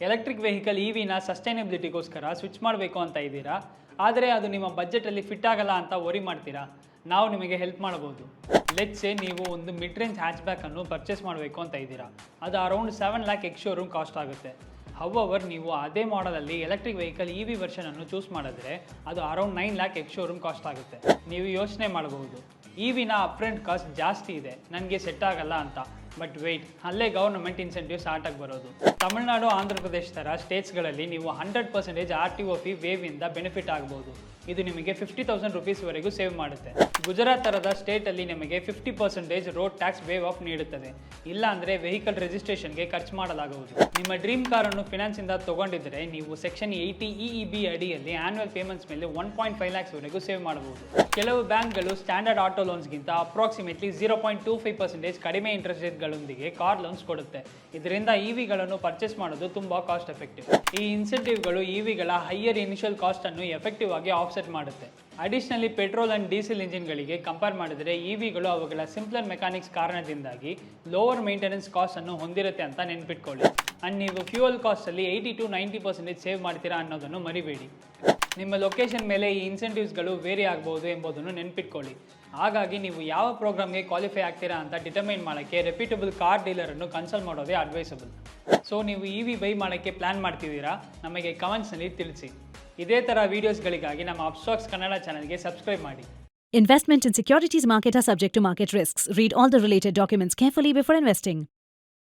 Electric vehicle ಇವಿನ ಸಸ್ಟೈನಬಿಲಿಟಿಗೋಸ್ಕರ switch ಮಾಡಬೇಕು ಅಂತ ಇದ್ದೀರಾ, ಆದರೆ ಅದು ನಿಮ್ಮ ಬಜೆಟಲ್ಲಿ ಫಿಟ್ ಆಗಲ್ಲ ಅಂತ ವರಿ ಮಾಡ್ತೀರಾ. ನಾವು ನಿಮಗೆ ಹೆಲ್ಪ್ ಮಾಡಬಹುದು. ಲೆಟ್ಸೆ ನೀವು ಒಂದು ಮಿಡ್ ರೇಂಜ್ ಹ್ಯಾಚ್ಬ್ಯಾಕನ್ನು ಪರ್ಚೇಸ್ ಮಾಡಬೇಕು ಅಂತ ಇದ್ದೀರಾ. ಅದು around 7 lakh ex showroom cost ಆಗುತ್ತೆ. ಹೌವರ್ ನೀವು ಅದೇ ಮಾಡಲಲ್ಲಿ ಎಲೆಕ್ಟ್ರಿಕ್ ವೆಹಿಕಲ್ ಇ ವಿ ವರ್ಷನನ್ನು ಚೂಸ್ ಮಾಡಿದ್ರೆ ಅದು around 9 lakh ex showroom cost ಆಗುತ್ತೆ. ನೀವು ಯೋಚನೆ ಮಾಡಬಹುದು, ಇ ವಿನ ಅಪ್ರೆಂಟ್ ಕಾಸ್ಟ್ ಜಾಸ್ತಿ ಇದೆ, ನನಗೆ ಸೆಟ್ ಆಗಲ್ಲ ಅಂತ. ಬಟ್ ವೆಯ್ಟ್, ಅಲ್ಲೇ ಗೌರ್ಮೆಂಟ್ ಇನ್ಸೆಂಟಿವ್ ಸ್ಟಾರ್ಟ್ ಆಗಿ ಬರೋದು. ತಮಿಳುನಾಡು, ಆಂಧ್ರ ಪ್ರದೇಶ ಥರ ಸ್ಟೇಟ್ಸ್ಗಳಲ್ಲಿ ನೀವು 100% RTO ಫೀ ವೇವಿಂದ ಬೆನಿಫಿಟ್ ಆಗ್ಬೋದು. ಇದು ನಿಮಗೆ 50,000 ರುಪೀಸ್ವರೆಗೂ ಸೇವ್ ಮಾಡುತ್ತೆ. ಗುಜರಾತ್ ಥರದ ಸ್ಟೇಟಲ್ಲಿ ನಿಮಗೆ 50% ರೋಡ್ ಟ್ಯಾಕ್ಸ್ ವೇವ್ ಆಫ್ ನೀಡುತ್ತದೆ. ಇಲ್ಲ ಅಂದರೆ ವೆಹಿಕಲ್ ರಿಜಿಸ್ಟ್ರೇಷನ್ಗೆ ಖರ್ಚು ಮಾಡಲಾಗುವುದು. ನಿಮ್ಮ ಡ್ರೀಮ್ ಕಾರನ್ನು ಫಿನಾನ್ಸಿಂದ ತೊಗೊಂಡಿದ್ದರೆ ನೀವು ಸೆಕ್ಷನ್ 80 EEB ಅಡಿಯಲ್ಲಿ ಆನ್ಯುವಲ್ ಪೇಮೆಂಟ್ಸ್ ಮೇಲೆ 1.5 lakhsವರೆಗೂ ಸೇವ್ ಮಾಡಬಹುದು. ಕೆಲವು ಬ್ಯಾಂಕ್ಗಳು ಸ್ಟ್ಯಾಂಡರ್ಡ್ ಆಟೋ ಲೋನ್ಸ್ಗಿಂತ ಅಪ್ರಾಕ್ಸಿಮೇಟ್ಲಿ 0.25% ಕಡಿಮೆ ಇಂಟ್ರೆಸ್ಟ್ ರೇಟ್ಗಳೊಂದಿಗೆ ಕಾರ್ ಲೋನ್ಸ್ ಕೊಡುತ್ತೆ. ಇದರಿಂದ ಇವಿಗಳನ್ನು ಪರ್ಚೇಸ್ ಮಾಡೋದು ತುಂಬಾ ಕಾಸ್ಟ್ ಎಫೆಕ್ಟಿವ್. ಈ ಇನ್ಸೆಂಟಿವ್ಗಳು ಇವಿಗಳ ಹೈಯರ್ ಇನಿಷಿಯಲ್ ಕಾಸ್ಟ್ ಅನ್ನು ಎಫೆಕ್ಟಿವ್ ಆಗಿ ಆಫ್ಸೆಟ್ ಮಾಡುತ್ತೆ. ಅಡಿಷನಲಿ ಪೆಟ್ರೋಲ್ ಅಂಡ್ ಡೀಸೆಲ್ ಇಂಜಿನ್ಗಳಿಗೆ ಕಂಪೇರ್ ಮಾಡಿದರೆ ಇವಿಗಳು ಅವುಗಳ ಸಿಂಪ್ಲರ್ ಮೆಕ್ಯಾನಿಕ್ಸ್ ಕಾರಣದಿಂದಾಗಿ ಲೋವರ್ ಮೇಂಟೆನೆನ್ಸ್ ಕಾಸ್ಟ್ ಅನ್ನು ಹೊಂದಿರುತ್ತೆ ಅಂತ ನೆನ್ಪಿಟ್ಕೊಳ್ಳಿ. ಅಂಡ್ ನೀವು ಫ್ಯೂಯಲ್ ಕಾಸ್ಟಲ್ಲಿ 80 to 90% ಸೇವ್ ಮಾಡ್ತೀರಾ ಅನ್ನೋದನ್ನು ಮರಿಬೇಡಿ. ನಿಮ್ಮ ಲೊಕೇಶನ್ ಮೇಲೆ ಈ ಇನ್ಸೆಂಟಿವ್ಸ್ಗಳು ವೇರಿ ಆಗಬಹುದು ಎಂಬುದನ್ನು ನೆನ್ಪಿಟ್ಕೊಳ್ಳಿ. ಹಾಗಾಗಿ ನೀವು ಯಾವ ಪ್ರೋಗ್ರಾಮ್ಗೆ ಕ್ವಾಲಿಫೈ ಆಗ್ತೀರಾ ಅಂತ ಡಿಟರ್ಮೈನ್ ಮಾಡೋಕ್ಕೆ ರೆಪ್ಯೂಟಬಲ್ ಕಾರ್ ಡೀಲರನ್ನು ಕನ್ಸಲ್ಟ್ ಮಾಡೋದೇ ಅಡ್ವೈಸಬಲ್. ಸೊ ನೀವು ಇ ವಿ ಬೈ ಮಾಡೋಕ್ಕೆ ಪ್ಲ್ಯಾನ್ ಮಾಡ್ತಿದ್ದೀರಾ? ನಮಗೆ ಕಮೆಂಟ್ಸ್ನಲ್ಲಿ ತಿಳಿಸಿ. ಇದೇ ಥರ ವೀಡಿಯೋಸ್ಗಳಿಗಾಗಿ ನಮ್ಮ ಅಪ್ಸ್ಟಾಕ್ಸ್ ಕನ್ನಡ ಚಾನಲ್ಗೆ ಸಬ್ಸ್ಕ್ರೈಬ್ ಮಾಡಿ. Investment in securities market are subject to market risks. Read all the related documents carefully before investing.